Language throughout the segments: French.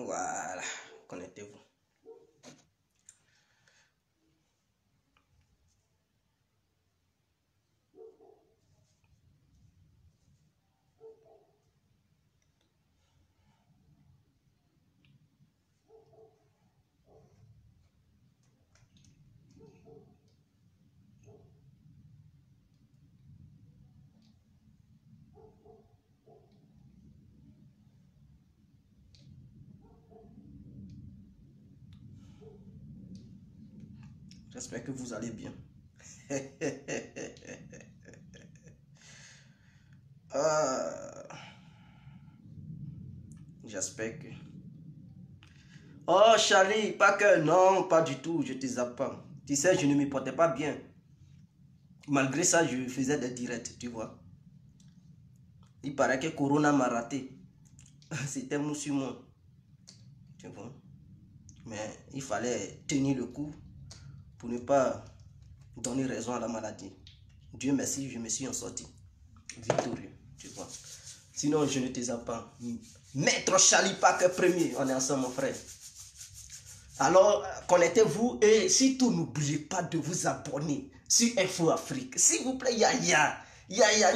Voilà, connectez-vous. J'espère que vous allez bien. J'espère que... Oh Charlie, pas que... Non, pas du tout, je te zappe pas. Tu sais, je ne me portais pas bien. Malgré ça, je faisais des directs, tu vois. Il paraît que Corona m'a raté. C'était mon sur moi. Tu vois. Mais il fallait tenir le coup pour ne pas donner raison à la maladie. Dieu merci, je me suis en sorti victorieux, tu vois. Sinon, je ne te zappe pas. Maître Charlie Parker premier, on est ensemble, mon frère. Alors, connectez-vous et surtout, n'oubliez pas de vous abonner sur Info Afrique. S'il vous plaît,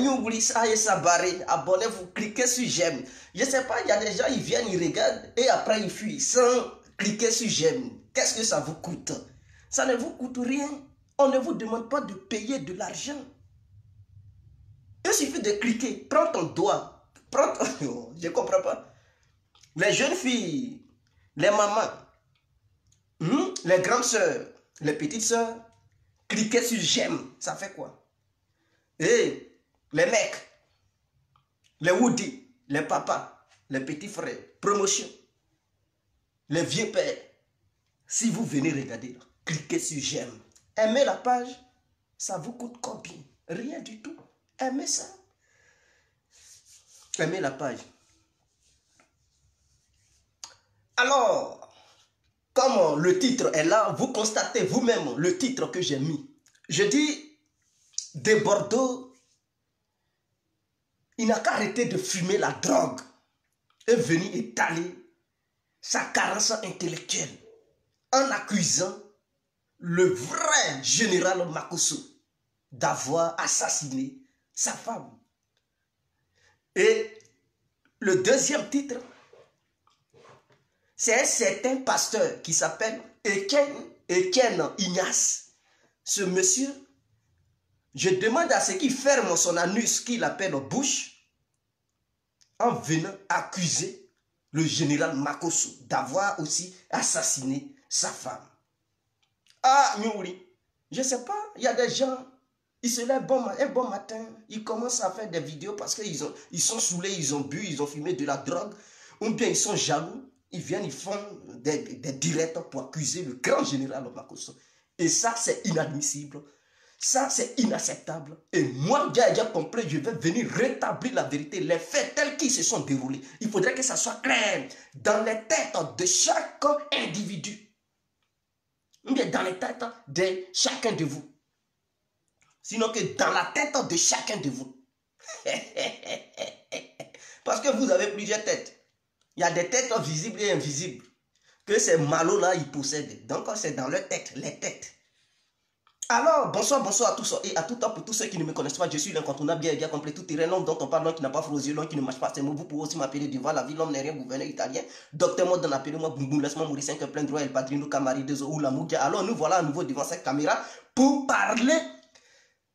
n'oubliez ça et ça barré. Abonnez-vous, cliquez sur j'aime. Je ne sais pas, il y a des gens, ils viennent, ils regardent et après ils fuient sans cliquer sur j'aime. Qu'est-ce que ça vous coûte? Ça ne vous coûte rien. On ne vous demande pas de payer de l'argent. Il suffit de cliquer. Prends ton doigt. Je ne comprends pas. Les jeunes filles, les mamans, les grandes soeurs, les petites soeurs, cliquez sur j'aime. Ça fait quoi? Et les mecs, les woody, les papas, les petits frères, promotion, les vieux pères. Si vous venez regarder, cliquez sur j'aime. Aimez la page, ça vous coûte combien? Rien du tout. Aimez ça. Aimez la page. Alors, comme le titre est là, vous constatez vous-même le titre que j'ai mis. Je dis, de Bordeaux, il n'a qu'à arrêter de fumer la drogue et venir étaler sa carence intellectuelle en accusant le vrai général Makosso d'avoir assassiné sa femme. Et le deuxième titre, c'est un certain pasteur qui s'appelle Etienne Ignace. Ce monsieur, je demande à ce qu'il ferme son anus qu'il appelle bouche en venant accuser le général Makosso d'avoir aussi assassiné sa femme. Ah, Nyouri, je ne sais pas, il y a des gens, ils se lèvent un bon matin, ils commencent à faire des vidéos parce qu'ils sont saoulés, ils ont bu, ils ont fumé de la drogue, ou bien ils sont jaloux, ils viennent, ils font des directs pour accuser le grand général Makosso. Et ça, c'est inadmissible. Ça, c'est inacceptable. Et moi, j'ai compris, je vais venir rétablir la vérité, les faits tels qu'ils se sont déroulés. Il faudrait que ça soit clair dans les têtes de chaque individu. Mais dans les têtes de chacun de vous. Sinon que dans la tête de chacun de vous. Parce que vous avez plusieurs têtes. Il y a des têtes visibles et invisibles. Que ces malots-là, ils possèdent. Donc, c'est dans leur tête, les têtes. Alors, bonsoir à tous et à tout temps pour tous ceux qui ne me connaissent pas. Je suis l'incontournable, bien complet, tout terrain, l'homme dont on parle, l'homme qui n'a pas froid aux yeux, l'homme qui ne mâche pas ses mots. Vous pouvez aussi m'appeler devant la vie, l'homme n'est rien, gouverneur italien. Docteur Mode, appelez-moi Boum, laisse-moi mourir 5 plein droit, El Padrino, Camari, Dezo ou la Moudia. Alors, nous voilà à nouveau devant cette caméra pour parler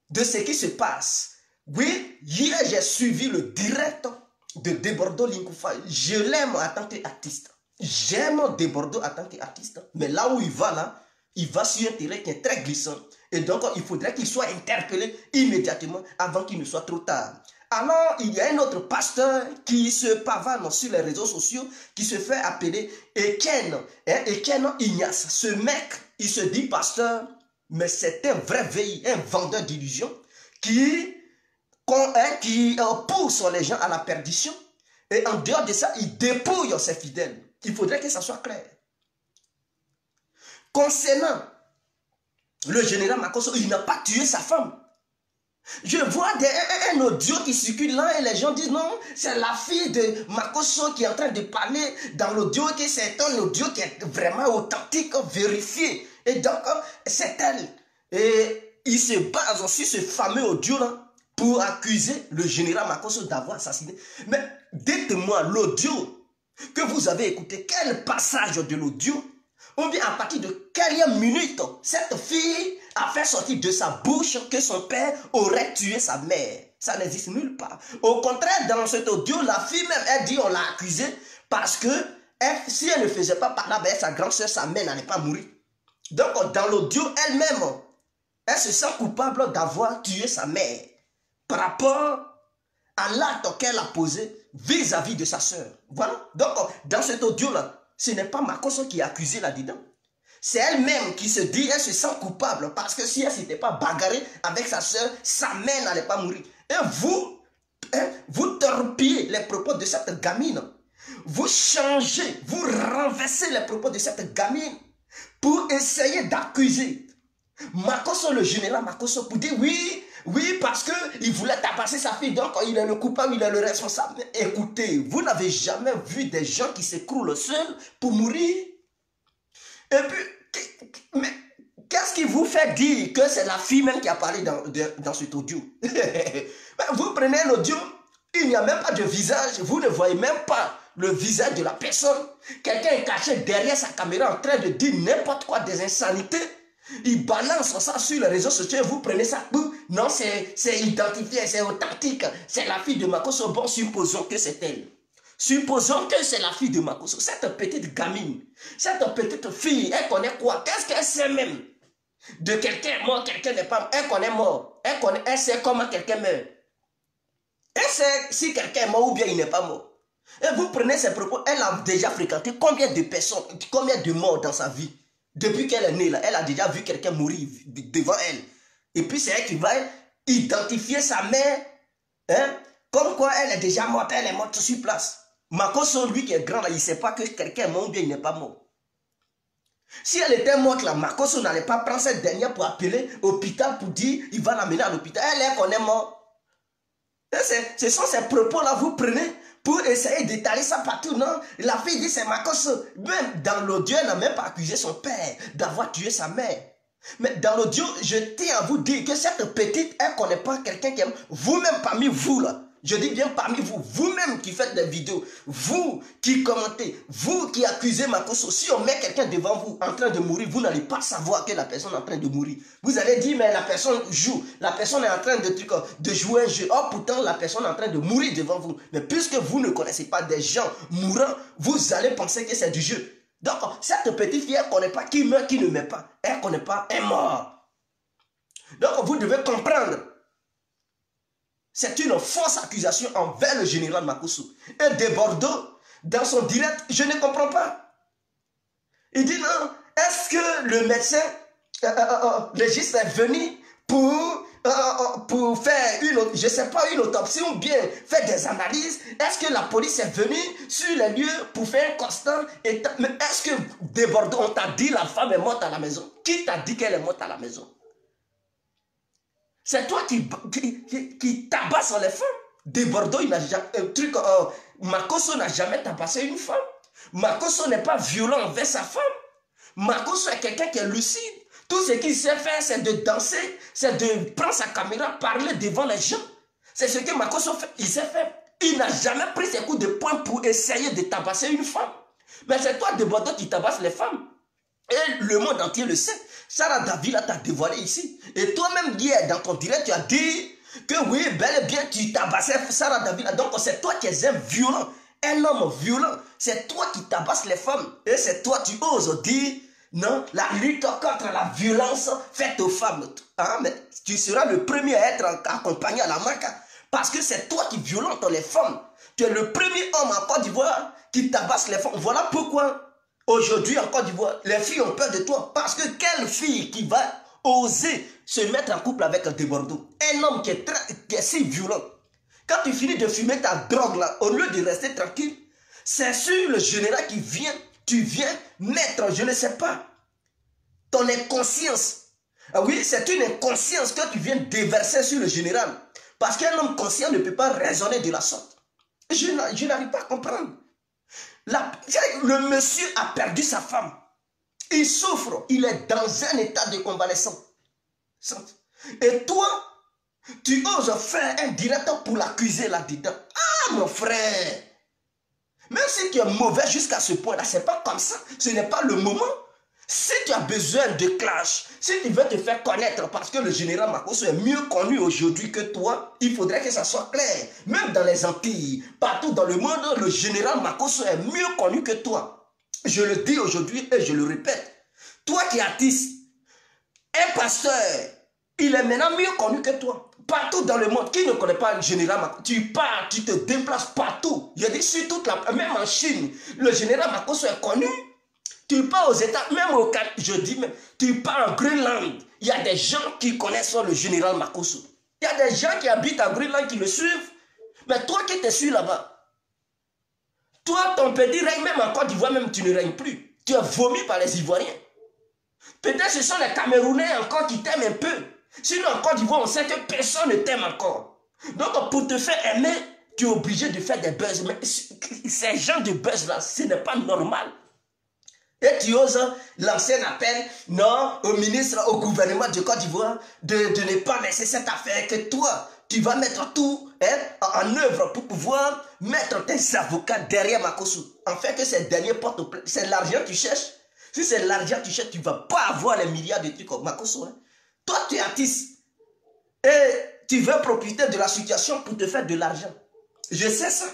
de ce qui se passe. Oui, hier, j'ai suivi le direct de Debordo Linkoufa. Je l'aime en tant qu'artiste. J'aime Debordo en tant qu'artiste. Mais là où il va, là, il va sur un terrain qui est très glissant. Et donc, il faudrait qu'il soit interpellé immédiatement avant qu'il ne soit trop tard. Alors, il y a un autre pasteur qui se pavane sur les réseaux sociaux, qui se fait appeler Etienne Ignace. Ce mec, il se dit pasteur, mais c'est un vrai veille, un vendeur d'illusions qui pousse les gens à la perdition. Et en dehors de ça, il dépouille ses fidèles. Il faudrait que ça soit clair. Concernant le général Makosso, il n'a pas tué sa femme. Je vois un audio qui circule là et les gens disent non, c'est la fille de Makosso qui est en train de parler dans l'audio, que c'est un audio qui est vraiment authentique, vérifié. Et donc, c'est elle. Et il se base sur ce fameux audio-là pour accuser le général Makosso d'avoir assassiné. Mais dites-moi, l'audio que vous avez écouté, quel passage de l'audio, ou bien à partir de quelle minute cette fille a fait sortir de sa bouche que son père aurait tué sa mère. Ça n'existe nulle part. Au contraire, dans cet audio, la fille même, elle dit on l'a accusée parce que si elle ne faisait pas parler avec sa grande soeur, sa mère n'allait pas mourir. Donc dans l'audio, elle-même, elle se sent coupable d'avoir tué sa mère par rapport à l'acte qu'elle a posé vis-à-vis de sa soeur. Voilà. Donc dans cet audio-là, ce n'est pas Makosso qui est accusé là-dedans. C'est elle-même qui se dit, elle se sent coupable parce que si elle ne s'était pas bagarrée avec sa soeur, sa mère n'allait pas mourir. Et vous torpillez les propos de cette gamine. Vous changez, vous renversez les propos de cette gamine pour essayer d'accuser Makosso, le général Makosso, pour dire oui, parce qu'il voulait tabasser sa fille, donc il est le coupable, il est le responsable. Mais écoutez, vous n'avez jamais vu des gens qui s'écroulent seuls pour mourir? Et puis, mais qu'est-ce qui vous fait dire que c'est la fille même qui a parlé dans cet audio? Vous prenez l'audio, il n'y a même pas de visage, vous ne voyez même pas le visage de la personne. Quelqu'un est caché derrière sa caméra en train de dire n'importe quoi, des insanités. Il balance ça sur les réseaux sociaux, vous prenez ça, non, c'est identifié, c'est authentique, c'est la fille de Makosso. Bon, supposons que c'est elle. Supposons que c'est la fille de Makosso, cette petite gamine, cette petite fille, elle connaît quoi? Qu'est-ce qu'elle sait même? De quelqu'un mort, quelqu'un n'est pas mort, elle connaît mort, elle sait comment quelqu'un meurt. Elle sait si quelqu'un est mort ou bien il n'est pas mort. Et vous prenez ses propos, elle a déjà fréquenté combien de personnes, combien de morts dans sa vie? Depuis qu'elle est née là, elle a déjà vu quelqu'un mourir devant elle. Et puis c'est elle qui va identifier sa mère, hein, comme quoi elle est déjà morte, elle est morte sur place. Makosso, lui qui est grand là, il ne sait pas que quelqu'un est mort ou bien il n'est pas mort. Si elle était morte là, Makosso n'allait pas prendre cette dernière pour appeler l'hôpital pour dire il va l'amener à l'hôpital. Elle est qu'on est mort. Ce sont ces propos là, vous prenez pour essayer d'étaler ça partout. Non, la fille dit c'est Makosso. Même dans l'audio, elle n'a même pas accusé son père d'avoir tué sa mère. Mais dans l'audio, je tiens à vous dire que cette petite, elle ne connaît pas quelqu'un qui aime. Vous-même parmi vous là, je dis bien parmi vous, vous-même qui faites des vidéos, vous qui commentez, vous qui accusez Makosso, si on met quelqu'un devant vous en train de mourir, vous n'allez pas savoir que la personne est en train de mourir. Vous allez dire, mais la personne joue, la personne est en train de jouer un jeu. Or, pourtant, la personne est en train de mourir devant vous. Mais puisque vous ne connaissez pas des gens mourants, vous allez penser que c'est du jeu. Donc, cette petite fille, elle ne connaît pas qui meurt, qui ne meurt pas. Elle ne connaît pas un mort. Donc, vous devez comprendre. C'est une fausse accusation envers le général Makosso. Et de Bordeaux, dans son direct, je ne comprends pas. Il dit non, est-ce que le médecin légiste est venu pour faire je sais pas, une autopsie ou bien faire des analyses? Est-ce que la police est venue sur les lieux pour faire un constat? Mais est-ce que de Bordeaux, on t'a dit la femme est morte à la maison? Qui t'a dit qu'elle est morte à la maison? C'est toi qui tabasse les femmes. De Bordeaux, il n'a jamais Makosso n'a jamais tabassé une femme. Makosso n'est pas violent envers sa femme. Makosso est quelqu'un qui est lucide. Tout ce qu'il sait faire, c'est de danser, c'est de prendre sa caméra, parler devant les gens. C'est ce que Makosso fait. Il sait faire. Il n'a jamais pris ses coups de poing pour essayer de tabasser une femme. Mais c'est toi de Bordeaux qui tabasse les femmes. Et le monde entier le sait. Sarah Davila t'a dévoilé ici. Et toi-même, hier, dans ton direct, tu as dit que oui, bel et bien, tu tabassais Sarah Davila. Donc, c'est toi qui es un violent, un homme violent. C'est toi qui tabasses les femmes. Et c'est toi, tu oses dire, non, la lutte contre la violence faite aux femmes. Hein, mais tu seras le premier à être accompagné à la marque. Parce que c'est toi qui violentes les femmes. Tu es le premier homme en Côte d'Ivoire qui tabasse les femmes. Voilà pourquoi. Aujourd'hui, en Côte d'Ivoire, les filles ont peur de toi. Parce que quelle fille qui va oser se mettre en couple avec un de Bordeaux? Un homme qui est si violent. Quand tu finis de fumer ta drogue là, au lieu de rester tranquille, c'est sur le général qui vient, tu viens mettre, je ne sais pas, ton inconscience Ah oui, c'est une inconscience que tu viens déverser sur le général. Parce qu'un homme conscient ne peut pas raisonner de la sorte. Je n'arrive pas à comprendre. Le monsieur a perdu sa femme. Il souffre. Il est dans un état de convalescence. Et toi, tu oses faire un direct pour l'accuser là-dedans. Ah, mon frère! Même si tu es mauvais jusqu'à ce point-là, ce n'est pas comme ça. Ce n'est pas le moment. Si tu as besoin de clash, si tu veux te faire connaître, parce que le général Makosso est mieux connu aujourd'hui que toi, il faudrait que ça soit clair. Même dans les Antilles, partout dans le monde, le général Makosso est mieux connu que toi. Je le dis aujourd'hui et je le répète. Toi qui es artiste, un pasteur, il est maintenant mieux connu que toi. Partout dans le monde, qui ne connaît pas le général Makosso, tu pars, tu te déplaces partout. Je dis sur toute la... Même en Chine, le général Makosso est connu. Tu pars aux États, même au Canada, je dis même, tu pars en Greenland, il y a des gens qui connaissent le général Makosso. Il y a des gens qui habitent en Greenland qui le suivent. Mais toi qui te suis là-bas, toi, ton petit règne, même en Côte d'Ivoire, même tu ne règnes plus. Tu es vomi par les Ivoiriens. Peut-être ce sont les Camerounais encore qui t'aiment un peu. Sinon, en Côte d'Ivoire, on sait que personne ne t'aime encore. Donc, pour te faire aimer, tu es obligé de faire des buzz. Mais ces gens de buzz-là, ce n'est pas normal. Et tu oses lancer un appel, non, au ministre, au gouvernement de Côte d'Ivoire, de ne pas laisser cette affaire, que toi, tu vas mettre tout en œuvre pour pouvoir mettre tes avocats derrière Makosso. En fait, que ces derniers portent plainte. C'est l'argent que tu cherches. Si c'est l'argent que tu cherches, tu ne vas pas avoir les milliards de trucs comme Makosso. Hein. Toi, tu es artiste. Et tu veux profiter de la situation pour te faire de l'argent. Je sais ça.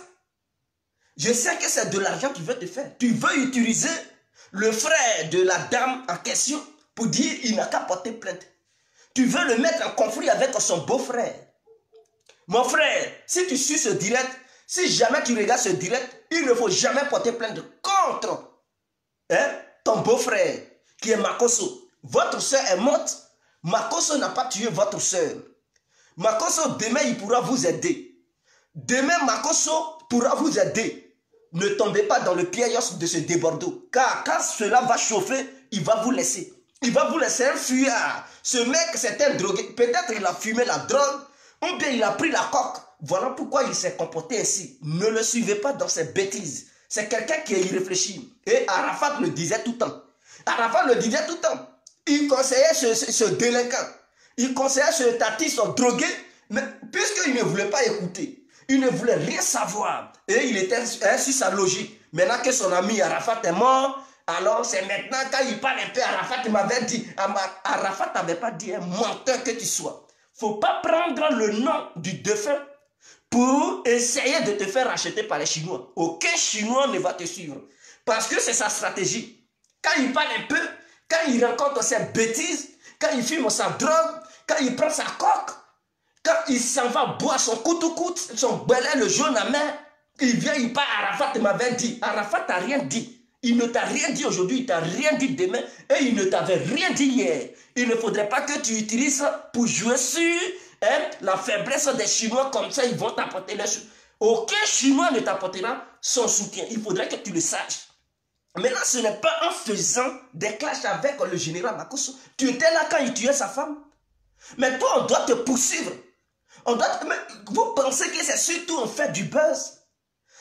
Je sais que c'est de l'argent que tu veux te faire. Tu veux utiliser le frère de la dame en question pour dire il n'a qu'à porter plainte. Tu veux le mettre en conflit avec son beau-frère. Mon frère, si tu suis ce direct, si jamais tu regardes ce direct, il ne faut jamais porter plainte contre ton beau-frère qui est Makosso. Votre soeur est morte. Makosso n'a pas tué votre soeur. Makosso, demain, il pourra vous aider. Demain, Makosso pourra vous aider. Ne tombez pas dans le piège de ce débordeau. Car quand cela va chauffer, il va vous laisser. Il va vous laisser un fuyard. Ce mec, c'est un drogué. Peut-être il a fumé la drogue, ou bien il a pris la coque. Voilà pourquoi il s'est comporté ainsi. Ne le suivez pas dans ses bêtises. C'est quelqu'un qui est irréfléchi. Et Arafat le disait tout le temps. Arafat le disait tout le temps. Il conseillait ce délinquant. Il conseillait ce artiste drogué. Mais puisqu'il ne voulait pas écouter, il ne voulait rien savoir. Et il était sur sa logique. Maintenant que son ami Arafat est mort, alors c'est maintenant quand il parle un peu, Arafat m'avait dit, Arafat n'avait pas dit un menteur que tu sois. Il ne faut pas prendre le nom du défunt pour essayer de te faire racheter par les Chinois. Aucun Chinois ne va te suivre. Parce que c'est sa stratégie. Quand il parle un peu, quand il rencontre ses bêtises, quand il fume sa drogue, quand il prend sa coque, quand il s'en va boire son couteau-coute, son belin, le jaune à main, il vient, il part, Arafat m'avait dit. Arafat n'a rien dit. Il ne t'a rien dit aujourd'hui, il ne t'a rien dit demain, et il ne t'avait rien dit hier. Il ne faudrait pas que tu utilises ça pour jouer sur la faiblesse des Chinois, comme ça ils vont t'apporter leur soutien. Aucun Chinois ne t'apportera son soutien. Il faudrait que tu le saches. Maintenant, ce n'est pas en faisant des clashs avec le général Makosso. Tu étais là quand il tuait sa femme. Mais toi, on doit te poursuivre. Mais vous pensez que c'est surtout en fait du buzz?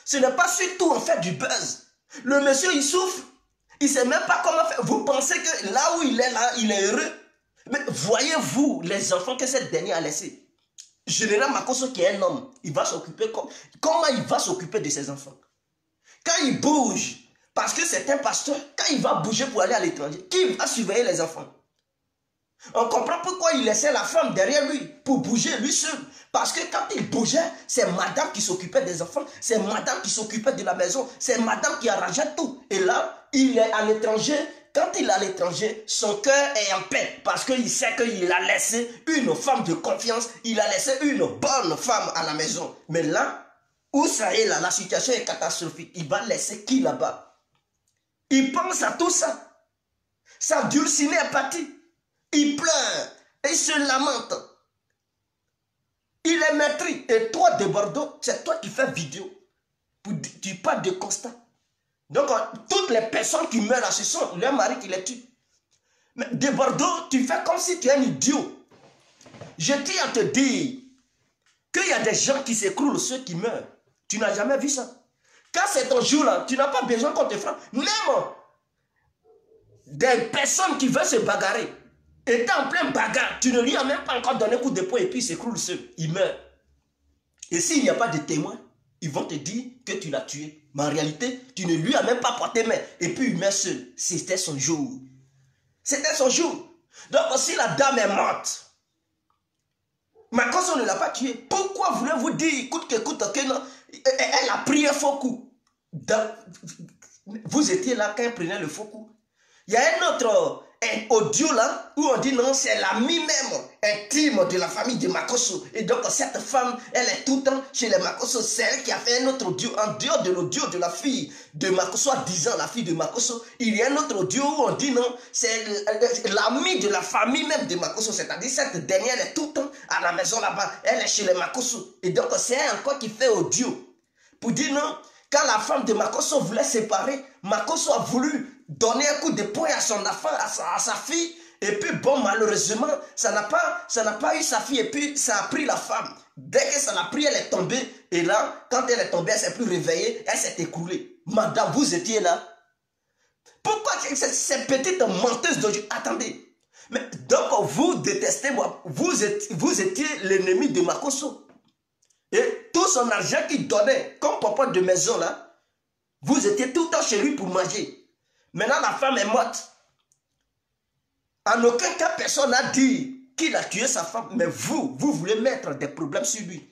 Ce n'est pas surtout en fait du buzz. Le monsieur, il souffre. Il ne sait même pas comment faire. Vous pensez que là où il est là, il est heureux? Mais voyez-vous les enfants que cette dernière a laissés. Général Makosso qui est un homme, il va s'occuper comment il va s'occuper de ses enfants? Quand il bouge, parce que c'est un pasteur, quand il va bouger pour aller à l'étranger, qui va surveiller les enfants? On comprend pourquoi il laissait la femme derrière lui pour bouger lui seul. Parce que quand il bougeait, c'est madame qui s'occupait des enfants, c'est madame qui s'occupait de la maison, c'est madame qui arrangeait tout. Et là, il est à l'étranger. Quand il est à l'étranger, son cœur est en paix parce qu'il sait qu'il a laissé une femme de confiance, il a laissé une bonne femme à la maison. Mais là, où ça est là, la situation est catastrophique. Il va laisser qui là-bas? Il pense à tout ça. Sa dulcinée est partie. Il pleure et il se lamente. Il est meurtri. Et toi, de Bordeaux, c'est toi qui fais vidéo. Tu parles de constat. Donc, toutes les personnes qui meurent là, ce sont leur mari qui les tue. Mais de Bordeaux, tu fais comme si tu es un idiot. Je tiens à te dire qu'il y a des gens qui s'écroulent, ceux qui meurent. Tu n'as jamais vu ça. Quand c'est ton jour là, tu n'as pas besoin qu'on te frappe. Même des personnes qui veulent se bagarrer, étant en plein bagarre, tu ne lui as même pas encore donné un coup de poing et puis il s'écroule seul. Il meurt. Et s'il n'y a pas de témoin, ils vont te dire que tu l'as tué. Mais en réalité, tu ne lui as même pas porté main. Et puis il meurt seul. C'était son jour. C'était son jour. Donc si la dame est morte, Makosso ne l'a pas tué. Pourquoi voulez-vous dire, coûte que coûte, que non, elle a pris un faux coup. Vous étiez là quand elle prenait le faux coup. Il y a un autre audio là où on dit non, c'est l'ami même intime de la famille de Makosso. Et donc cette femme, elle est tout le temps chez les Makosso. C'est elle qui a fait un autre audio en dehors de l'audio de la fille de Makosso à 10 ans, la fille de Makosso. Il y a un autre audio où on dit non, c'est l'ami de la famille même de Makosso. C'est-à-dire cette dernière, elle est tout le temps à la maison là-bas. Elle est chez les Makosso. Et donc c'est elle encore qui fait audio pour dire non. Quand la femme de Makosso voulait séparer, Makosso a voulu donner un coup de poing à son enfant, à sa fille. Et puis bon, malheureusement, ça n'a pas eu sa fille. Et puis ça a pris la femme. Dès que ça l'a pris, elle est tombée. Et là, quand elle est tombée, elle ne s'est plus réveillée. Elle s'est écroulée. Madame, vous étiez là. Pourquoi ces petites menteuses d'aujourd'hui? Attendez. Mais donc vous détestez moi. Vous étiez l'ennemi de Makosso. Et tout son argent qu'il donnait, comme papa de maison là, vous étiez tout le temps chez lui pour manger. Maintenant la femme est morte. En aucun cas personne n'a dit qu'il a tué sa femme. Mais vous voulez mettre des problèmes sur lui.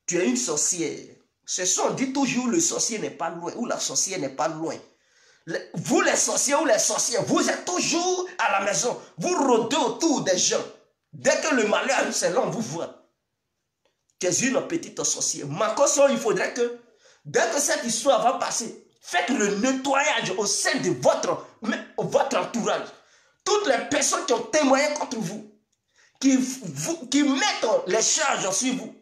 Tu es une sorcière. C'est ça, on dit toujours le sorcier n'est pas loin, ou la sorcière n'est pas loin. Vous les sorciers ou les sorcières, vous êtes toujours à la maison. Vous rôdez autour des gens. Dès que le malheur, c'est là, on vous voit. Tu es une petite sorcière. Makosso, il faudrait que, dès que cette histoire va passer, faites le nettoyage au sein de votre entourage. Toutes les personnes qui ont témoigné contre vous, qui mettent les charges sur vous,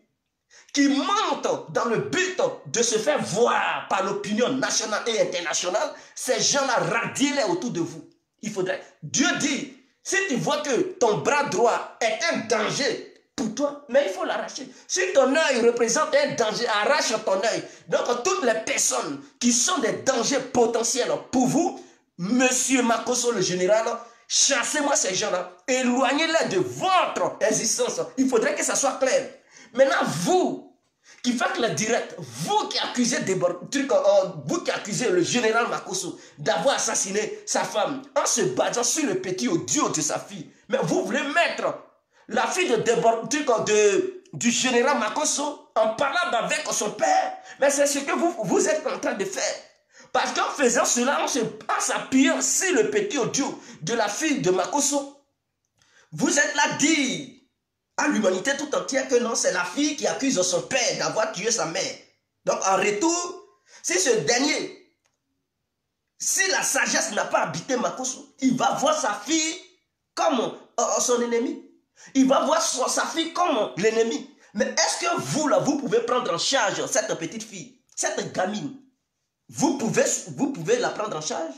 qui mentent dans le but de se faire voir par l'opinion nationale et internationale, ces gens-là, radiez-les autour de vous. Il faudrait. Dieu dit, si tu vois que ton bras droit est un danger pour toi, mais il faut l'arracher. Si ton œil représente un danger, arrache ton œil. Donc toutes les personnes qui sont des dangers potentiels pour vous, Monsieur Makosso le général, chassez-moi ces gens-là, éloignez-les de votre existence. Il faudrait que ça soit clair. Maintenant, vous qui faites le direct, vous qui accusez vous qui accusez le général Makosso d'avoir assassiné sa femme en se basant sur le petit audio de sa fille, mais vous voulez mettre la fille du général Makosso en parlant avec son père, mais c'est ce que vous êtes en train de faire. Parce qu'en faisant cela, en s'appuyant sur le petit audio de la fille de Makosso, vous êtes là dire à l'humanité tout entière que non, c'est la fille qui accuse son père d'avoir tué sa mère. Donc en retour, si ce dernier, si la sagesse n'a pas habité Makosso, il va voir sa fille comme son ennemi. Il va voir sa fille comme l'ennemi. Mais est-ce que vous, là, vous pouvez prendre en charge cette petite fille, cette gamine? Vous pouvez la prendre en charge?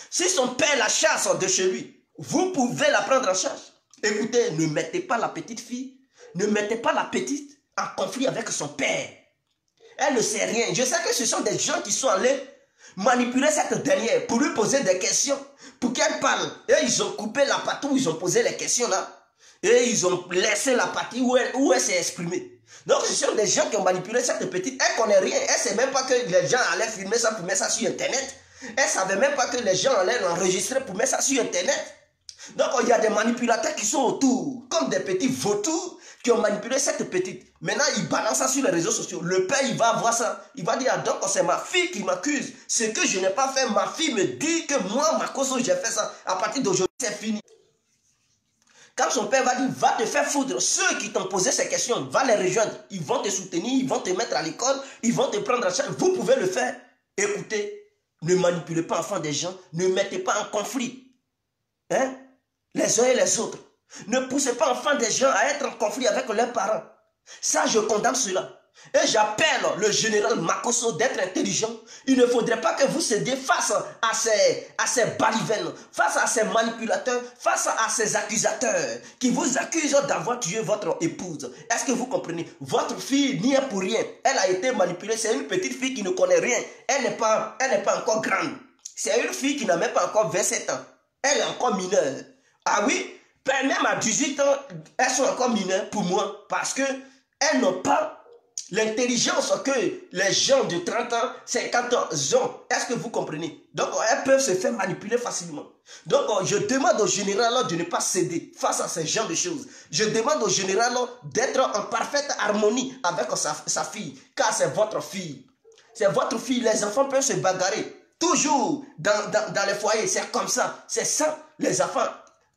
Si son père la chasse de chez lui, vous pouvez la prendre en charge? Écoutez, ne mettez pas la petite fille, ne mettez pas la petite en conflit avec son père. Elle ne sait rien. Je sais que ce sont des gens qui sont allés manipuler cette dernière pour lui poser des questions, pour qu'elle parle. Et ils ont coupé la partie où ils ont posé les questions là. Et ils ont laissé la partie où elle s'est exprimée. Donc ce sont des gens qui ont manipulé cette petite. Elle ne connaît rien. Elle ne sait même pas que les gens allaient filmer ça pour mettre ça sur Internet. Elle ne savait même pas que les gens allaient l'enregistrer pour mettre ça sur Internet. Donc il y a des manipulateurs qui sont autour, comme des petits vautours qui ont manipulé cette petite. Maintenant, ils balancent ça sur les réseaux sociaux. Le père, il va voir ça. Il va dire, ah, donc c'est ma fille qui m'accuse. Ce que je n'ai pas fait, ma fille me dit que moi, Makosso, j'ai fait ça. À partir d'aujourd'hui, c'est fini. Quand son père va dire, va te faire foudre, ceux qui t'ont posé ces questions, va les rejoindre. Ils vont te soutenir, ils vont te mettre à l'école, ils vont te prendre en charge. Vous pouvez le faire. Écoutez, ne manipulez pas enfants des gens, ne mettez pas en conflit. Hein? Les uns et les autres. Ne poussez pas enfants des gens à être en conflit avec leurs parents. Ça, je condamne cela. Et j'appelle le général Makosso d'être intelligent. Il ne faudrait pas que vous cédiez face à ces balivernes, face à ces manipulateurs, face à ces accusateurs qui vous accusent d'avoir tué votre épouse. Est-ce que vous comprenez? Votre fille n'y est pour rien. Elle a été manipulée. C'est une petite fille qui ne connaît rien. Elle n'est pas encore grande. C'est une fille qui n'a même pas encore 27 ans. Elle est encore mineure. Ah oui? Même à 18 ans, elles sont encore mineures pour moi parce qu'elles n'ont pas l'intelligence que les gens de 30 ans, 50 ans ont. Est-ce que vous comprenez? Donc, elles peuvent se faire manipuler facilement. Donc, je demande au général de ne pas céder face à ce genre de choses. Je demande au général d'être en parfaite harmonie avec sa fille, car c'est votre fille. C'est votre fille. Les enfants peuvent se bagarrer. Toujours dans les foyers, c'est comme ça. C'est ça, les enfants.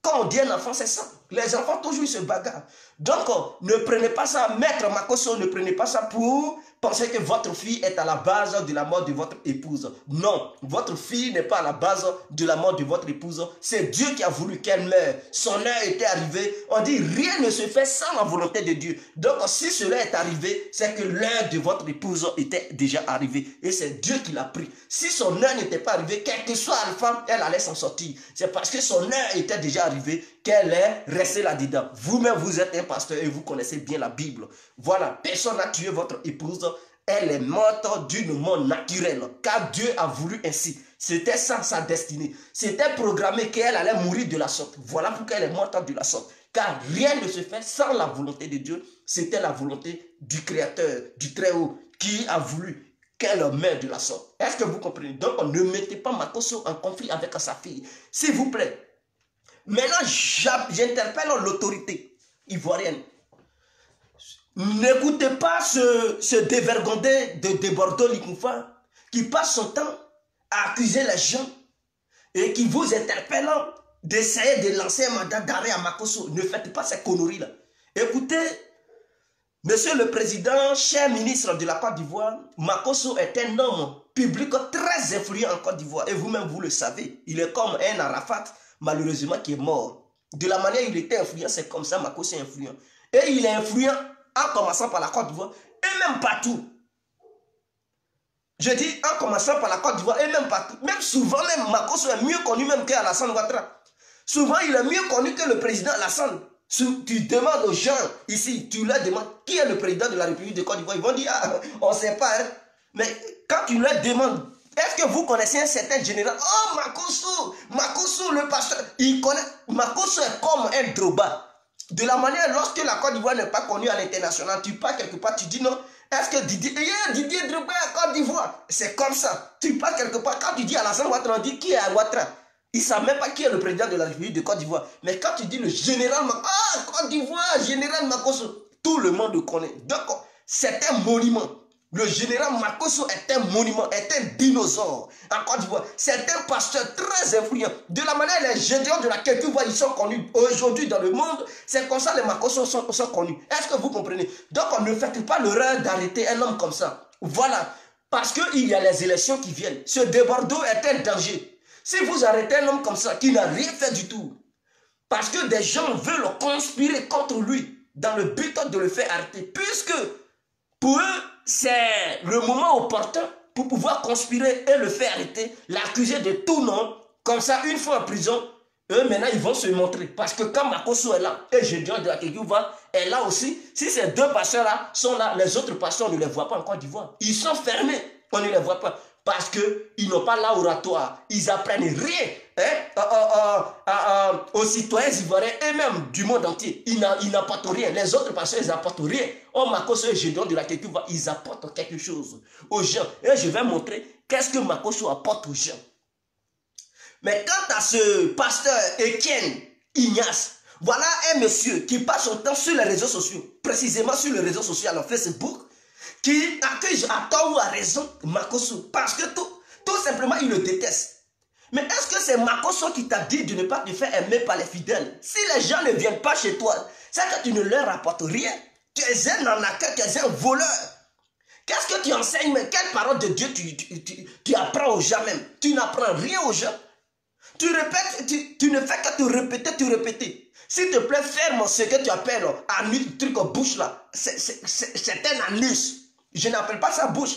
Quand on dit un enfant, c'est ça. Les enfants, toujours, ils se bagarrent. Donc, ne prenez pas ça, maître Makosso, ne prenez pas ça pour penser que votre fille est à la base de la mort de votre épouse. Non, votre fille n'est pas à la base de la mort de votre épouse. C'est Dieu qui a voulu qu'elle meure. Son heure était arrivée. On dit, rien ne se fait sans la volonté de Dieu. Donc, si cela est arrivé, c'est que l'heure de votre épouse était déjà arrivée. Et c'est Dieu qui l'a pris. Si son heure n'était pas arrivée, quelle que soit la femme, elle allait s'en sortir. C'est parce que son heure était déjà arrivée qu'elle est restée là-dedans. Vous-même, vous êtes un pasteur et vous connaissez bien la Bible. Voilà, personne n'a tué votre épouse. Elle est morte d'une mort naturelle, car Dieu a voulu ainsi. C'était ça sa destinée. C'était programmé qu'elle allait mourir de la sorte. Voilà pourquoi elle est morte de la sorte. Car rien ne se fait sans la volonté de Dieu. C'était la volonté du Créateur, du Très-Haut, qui a voulu qu'elle meure de la sorte. Est-ce que vous comprenez? Donc, ne mettez pas Makosso en conflit avec sa fille. S'il vous plaît. Maintenant, j'interpelle l'autorité ivoirienne. N'écoutez pas ce dévergondé de Bordeaux Likoufa qui passe son temps à accuser les gens et qui vous interpelle d'essayer de lancer un mandat d'arrêt à Makosso. Ne faites pas ces conneries-là. Écoutez, monsieur le président, cher ministre de la Côte d'Ivoire, Makosso est un homme public très influent en Côte d'Ivoire. Et vous-même, vous le savez. Il est comme un Arafat, malheureusement, qui est mort. De la manière il était influent, c'est comme ça, Makosso est influent. Et il est influent en commençant par la Côte d'Ivoire et même partout. Je dis en commençant par la Côte d'Ivoire et même partout. Même souvent, même Makosso est mieux connu même qu'Alassane Ouattara. Souvent, il est mieux connu que le président Alassane. Tu demandes aux gens ici, tu leur demandes qui est le président de la République de Côte d'Ivoire. Ils vont dire, ah, on ne sait pas. Hein. Mais quand tu leur demandes, est-ce que vous connaissez un certain général? Oh, Makosso, le pasteur. Il connaît. Makosso est comme un Droba. De la manière, lorsque la Côte d'Ivoire n'est pas connue à l'international, tu pars quelque part, tu dis non. Est-ce que Didier Drogba est à Côte d'Ivoire? C'est comme ça. Tu pars quelque part, quand tu dis Alassane Ouattara, on dit qui est à Ouattara? Ils ne savent même pas qui est le président de la République de Côte d'Ivoire. Mais quand tu dis le général Makosso, ah, Côte d'Ivoire, général Makosso, tout le monde le connaît. Donc, c'est un monument. Le général Makosso est un monument, est un dinosaure en Côte d'Ivoire. C'est un pasteur très influent. De la manière, les géants de la Côte d'Ivoire, ils sont connus aujourd'hui dans le monde. C'est comme ça les Makosso sont connus. Est-ce que vous comprenez? Donc, on ne fait pas l'erreur d'arrêter un homme comme ça. Voilà. Parce qu'il y a les élections qui viennent. Ce débordement est un danger. Si vous arrêtez un homme comme ça, qui n'a rien fait du tout, parce que des gens veulent conspirer contre lui, dans le but de le faire arrêter, puisque pour eux, c'est le moment opportun pour pouvoir conspirer et le faire arrêter, l'accuser de tout nom, comme ça, une fois en prison, eux maintenant ils vont se montrer. Parce que quand Makosso est là, et Gédéon de la Côte d'Ivoire est là aussi, si ces deux pasteurs-là sont là, les autres pasteurs, on ne les voit pas en Côte d'Ivoire. Ils sont fermés, on ne les voit pas. Parce qu'ils n'ont pas l'oratoire, ils n'apprennent rien aux citoyens ivoiriens et même du monde entier. Ils n'apportent rien. Les autres pasteurs, ils n'apportent rien. Oh, Makosso et Gédéon de la Côte d'Ivoire, ils apportent quelque chose aux gens. Et je vais montrer qu'est-ce que Makosso apporte aux gens. Mais quant à ce pasteur Etienne Ignace, voilà un monsieur qui passe son temps sur les réseaux sociaux, précisément sur les réseaux sociaux, alors Facebook, qui accuse à tort ou à raison Makosso, parce que tout simplement il le déteste. Mais est-ce que c'est Makosso qui t'a dit de ne pas te faire aimer par les fidèles? Si les gens ne viennent pas chez toi, c'est que tu ne leur apportes rien. Tu es un arnaqueur, tu es un voleur. Qu'est-ce que tu enseignes? Mais quelle parole de Dieu tu apprends aux gens même? Tu n'apprends rien aux gens. Tu répètes, tu ne fais que te répéter. S'il te plaît, ferme ce que tu appelles un truc en bouche là. C'est un anus. Je n'appelle pas ça bouche.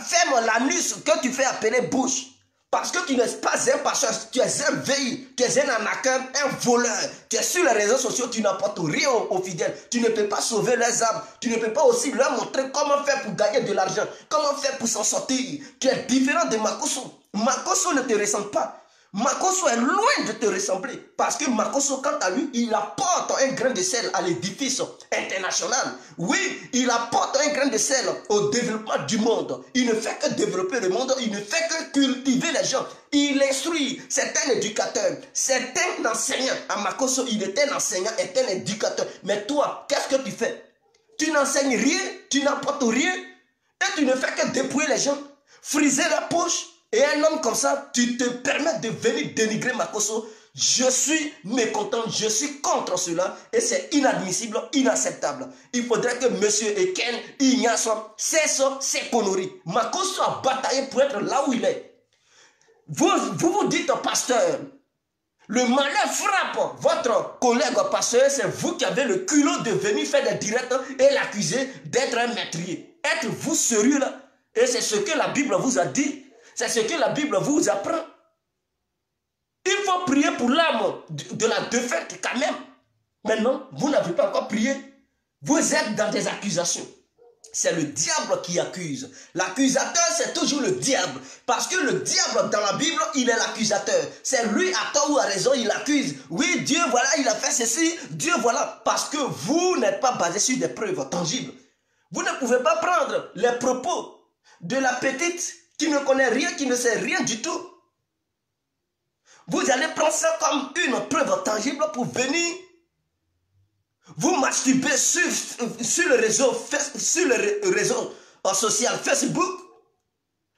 Ferme l'anus que tu fais appeler bouche. Parce que tu n'es pas un pasteur, tu es un veilleur, tu es un arnaqueur, un voleur. Tu es sur les réseaux sociaux, tu n'apportes rien aux fidèles. Tu ne peux pas sauver leurs âmes. Tu ne peux pas aussi leur montrer comment faire pour gagner de l'argent. Comment faire pour s'en sortir. Tu es différent de Makosso. Makosso ne te ressemble pas. Makosso est loin de te ressembler. Parce que Makosso, quant à lui, il apporte un grain de sel à l'édifice international. Oui, il apporte un grain de sel au développement du monde. Il ne fait que développer le monde. Il ne fait que cultiver les gens. Il instruit. C'est un éducateur. C'est un enseignant. À Makosso, il est un enseignant et un éducateur. Mais toi, qu'est-ce que tu fais? Tu n'enseignes rien. Tu n'apportes rien. Et tu ne fais que dépouiller les gens. Friser la poche. Et un homme comme ça, tu te permets de venir dénigrer Makosso. Je suis mécontent, je suis contre cela. Et c'est inadmissible, inacceptable. Il faudrait que M. Eken, Ignace, cesse ses conneries. Makosso a bataillé pour être là où il est. Vous dites, pasteur, le malheur frappe votre collègue pasteur. C'est vous qui avez le culot de venir faire des directs et l'accuser d'être un maîtrier. Êtes-vous sérieux là? Et c'est ce que la Bible vous a dit. C'est ce que la Bible vous apprend. Il faut prier pour l'âme de la défaite quand même. Maintenant, vous n'avez pas encore prié. Vous êtes dans des accusations. C'est le diable qui accuse. L'accusateur, c'est toujours le diable. Parce que le diable, dans la Bible, il est l'accusateur. C'est lui, à tort ou à raison, il accuse. Oui, Dieu, voilà, il a fait ceci. Dieu, voilà. Parce que vous n'êtes pas basé sur des preuves tangibles. Vous ne pouvez pas prendre les propos de la petite qui ne connaît rien, qui ne sait rien du tout. Vous allez prendre ça comme une preuve tangible pour venir vous masturber sur le réseau social Facebook.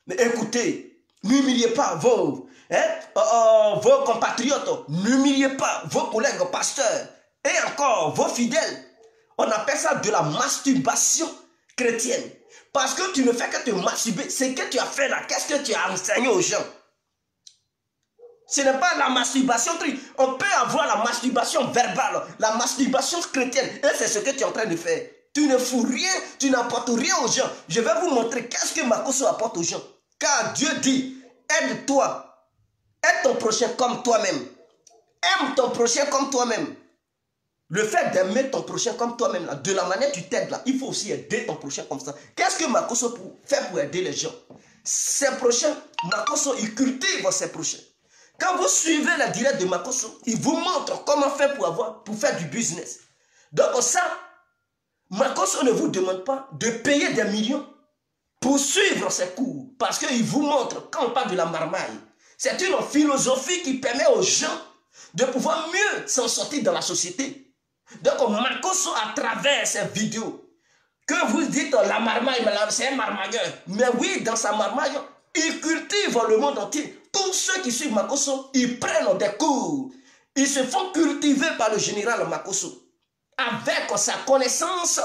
Mais écoutez, n'humiliez pas vos compatriotes, n'humiliez pas vos collègues pasteurs et encore vos fidèles. On appelle ça de la masturbation chrétienne. Parce que tu ne fais que te masturber. Ce que tu as fait là, qu'est-ce que tu as enseigné aux gens? Ce n'est pas la masturbation. On peut avoir la masturbation verbale, la masturbation chrétienne. Et c'est ce que tu es en train de faire. Tu ne fous rien, tu n'apportes rien aux gens. Je vais vous montrer qu'est-ce que Makosso apporte aux gens. Car Dieu dit, aide-toi. Aide ton prochain comme toi-même. Aime ton prochain comme toi-même. Le fait d'aimer ton prochain comme toi-même, de la manière dont tu t'aides là, il faut aussi aider ton prochain comme ça. Qu'est-ce que Makosso fait pour aider les gens? Ses prochains, Makosso, il cultive ses prochains. Quand vous suivez la directe de Makosso, il vous montre comment faire pour faire du business. Donc ça, Makosso ne vous demande pas de payer des millions pour suivre ses cours. Parce qu'il vous montre, quand on parle de la marmaille, c'est une philosophie qui permet aux gens de pouvoir mieux s'en sortir dans la société. Donc Makosso, à travers ces vidéos, que vous dites la marmaille, c'est un marmailleur. Mais oui, dans sa marmaille, il cultive le monde entier. Tous ceux qui suivent Makosso, ils prennent des cours. Ils se font cultiver par le général Makosso. Avec sa connaissance,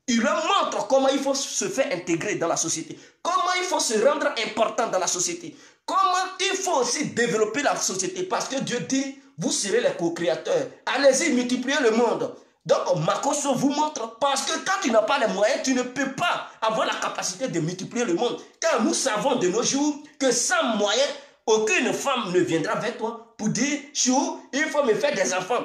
il leur montre comment il faut se faire intégrer dans la société. Comment il faut se rendre important dans la société. Comment il faut aussi développer la société. Parce que Dieu dit, vous serez les co-créateurs. Allez-y, multipliez le monde. Donc Makosso vous montre, parce que quand tu n'as pas les moyens, tu ne peux pas avoir la capacité de multiplier le monde. Car nous savons de nos jours que sans moyens, aucune femme ne viendra vers toi pour dire, chou, il faut me faire des enfants.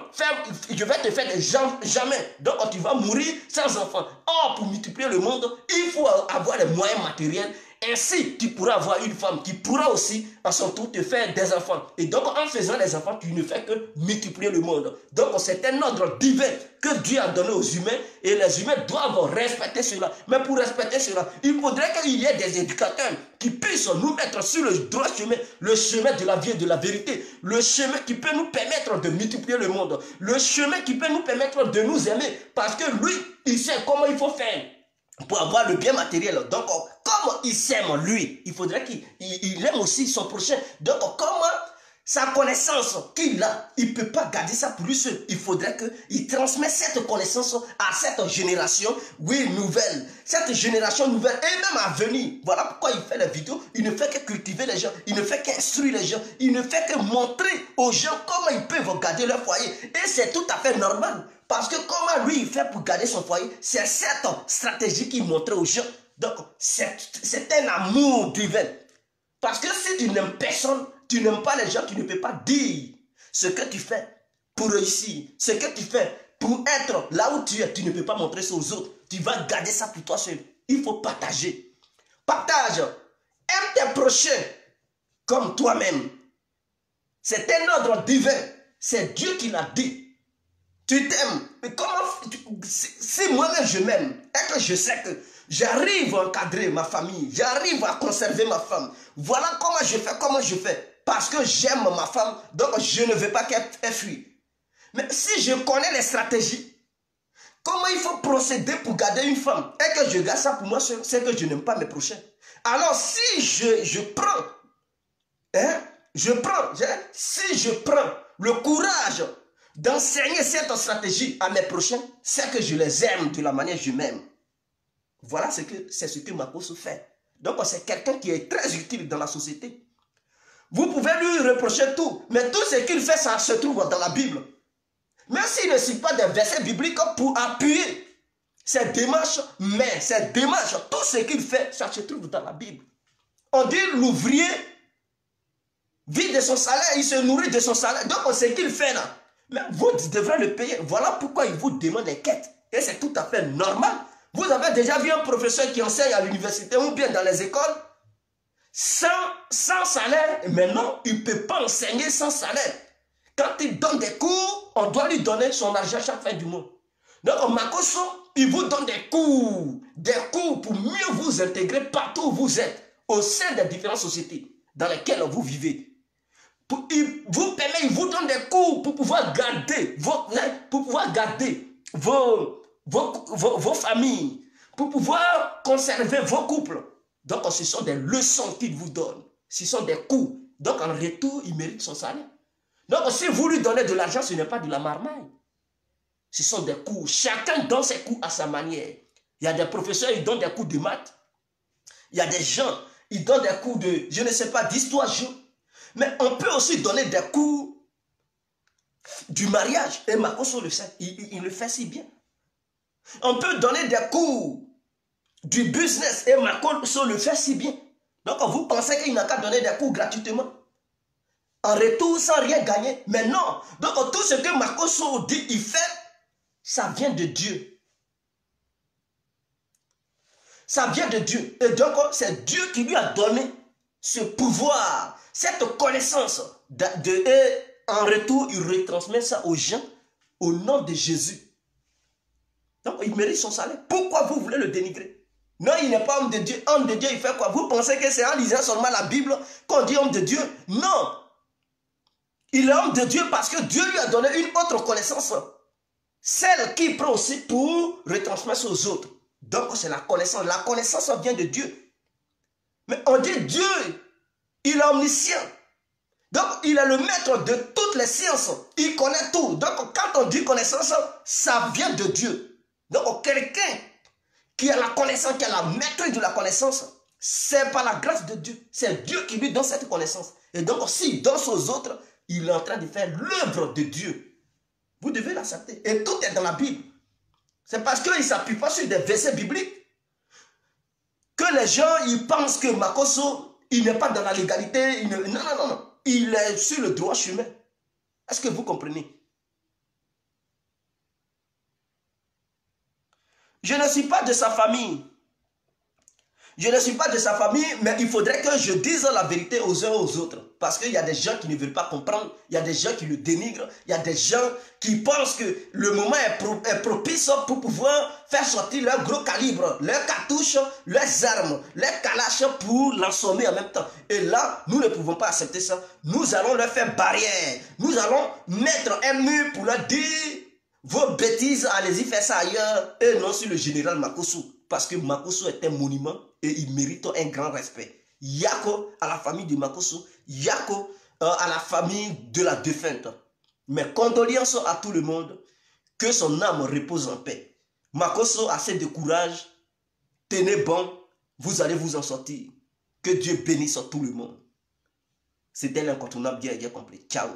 Je vais te faire des gens, jamais. Donc tu vas mourir sans enfants. Or, pour multiplier le monde, il faut avoir les moyens matériels. Ainsi, tu pourras avoir une femme qui pourra aussi, à son tour, te faire des enfants. Et donc, en faisant des enfants, tu ne fais que multiplier le monde. Donc, c'est un ordre divin que Dieu a donné aux humains. Et les humains doivent respecter cela. Mais pour respecter cela, il faudrait qu'il y ait des éducateurs qui puissent nous mettre sur le droit chemin, le chemin de la vie et de la vérité. Le chemin qui peut nous permettre de multiplier le monde. Le chemin qui peut nous permettre de nous aimer. Parce que lui, il sait comment il faut faire pour avoir le bien matériel. Donc, comme il s'aime lui, il faudrait qu'il aime aussi son prochain. Donc, comment sa connaissance qu'il a, il ne peut pas garder ça pour lui seul. Il faudrait qu'il transmette cette connaissance à cette génération, oui, nouvelle. Cette génération nouvelle et même à venir. Voilà pourquoi il fait les vidéos. Il ne fait que cultiver les gens. Il ne fait qu'instruire les gens. Il ne fait que montrer aux gens comment ils peuvent garder leur foyer. Et c'est tout à fait normal. Parce que comment lui il fait pour garder son foyer, c'est cette stratégie qu'il montrait aux gens. Donc, c'est un amour divin. Parce que si tu n'aimes personne, tu n'aimes pas les gens, tu ne peux pas dire ce que tu fais pour réussir. Ce que tu fais pour être là où tu es, tu ne peux pas montrer ça aux autres. Tu vas garder ça pour toi seul. Il faut partager. Partage. Aime tes prochains comme toi-même. C'est un ordre divin. C'est Dieu qui l'a dit. Tu t'aimes. Mais comment, si moi-même je m'aime et que je sais que j'arrive à encadrer ma famille, j'arrive à conserver ma femme, voilà comment je fais. Parce que j'aime ma femme, donc je ne veux pas qu'elle fuit. Mais si je connais les stratégies, comment il faut procéder pour garder une femme et que je garde ça pour moi seul, c'est que je n'aime pas mes prochains. Alors si je prends le courage d'enseigner cette stratégie à mes prochains, c'est que je les aime de la manière que je m'aime. Voilà c'est ce que Makosso fait. Donc c'est quelqu'un qui est très utile dans la société. Vous pouvez lui reprocher tout, mais tout ce qu'il fait, ça se trouve dans la Bible. Même s'il ne cite pas des versets bibliques pour appuyer ces démarches, mais ces démarches, tout ce qu'il fait, ça se trouve dans la Bible. On dit l'ouvrier vit de son salaire, il se nourrit de son salaire. Donc ce qu'il fait là, mais vous devrez le payer. Voilà pourquoi il vous demande des quêtes. Et c'est tout à fait normal. Vous avez déjà vu un professeur qui enseigne à l'université ou bien dans les écoles sans salaire. Mais non, il ne peut pas enseigner sans salaire. Quand il donne des cours, on doit lui donner son argent chaque fin du mois. Donc Makosso, il vous donne des cours pour mieux vous intégrer partout où vous êtes, au sein des différentes sociétés dans lesquelles vous vivez. Il vous donne des cours pour pouvoir garder vos familles, pour pouvoir conserver vos couples. Donc ce sont des leçons qu'il vous donne. Ce sont des cours. Donc en retour, il mérite son salaire. Donc si vous lui donnez de l'argent, ce n'est pas de la marmaille. Ce sont des cours. Chacun donne ses cours à sa manière. Il y a des professeurs, ils donnent des cours de maths. Il y a des gens, ils donnent des cours de, je ne sais pas, d'histoire. Mais on peut aussi donner des cours du mariage. Et Makosso le sait, il le fait si bien. On peut donner des cours du business. Et Makosso le fait si bien. Donc vous pensez qu'il n'a qu'à donner des cours gratuitement, en retour sans rien gagner? Mais non. Donc tout ce que Makosso dit, il fait, ça vient de Dieu. Ça vient de Dieu. Et donc c'est Dieu qui lui a donné ce pouvoir, cette connaissance. Et en retour, il retransmet ça aux gens au nom de Jésus. Donc il mérite son salaire. Pourquoi vous voulez le dénigrer? Non, il n'est pas homme de Dieu. Homme de Dieu, il fait quoi? Vous pensez que c'est en lisant seulement la Bible qu'on dit homme de Dieu? Non. Il est homme de Dieu parce que Dieu lui a donné une autre connaissance. Celle qu'il prend aussi pour retransmettre aux autres. Donc c'est la connaissance. La connaissance vient de Dieu. Mais on dit Dieu, il est omniscient. Donc il est le maître de toutes les sciences. Il connaît tout. Donc quand on dit connaissance, ça vient de Dieu. Donc quelqu'un qui a la connaissance, qui a la maîtrise de la connaissance, c'est par la grâce de Dieu. C'est Dieu qui lui donne cette connaissance. Et donc s'il donne aux autres, il est en train de faire l'œuvre de Dieu. Vous devez l'accepter. Et tout est dans la Bible. C'est parce qu'il ne s'appuie pas sur des versets bibliques que les gens ils pensent que Makosso, il n'est pas dans la légalité. Non. Il est sur le droit chemin. Est-ce que vous comprenez? Je ne suis pas de sa famille. Je ne suis pas de sa famille, mais il faudrait que je dise la vérité aux uns aux autres. Parce qu'il y a des gens qui ne veulent pas comprendre, il y a des gens qui le dénigrent, il y a des gens qui pensent que le moment est propice pour pouvoir faire sortir leur gros calibre, leurs cartouches, leurs armes, leurs calaches pour l'assommer en même temps. Et là, nous ne pouvons pas accepter ça. Nous allons leur faire barrière. Nous allons mettre un mur pour leur dire vos bêtises, allez-y faire ça ailleurs et non sur le général Makosso. Parce que Makosso est un monument et il mérite un grand respect. Yako à la famille de Makosso, Yako à la famille de la défunte. Mes condoléances à tout le monde, que son âme repose en paix. Makosso a assez de courage, tenez bon, vous allez vous en sortir. Que Dieu bénisse tout le monde. C'était l'incontournable bien complet. Ciao.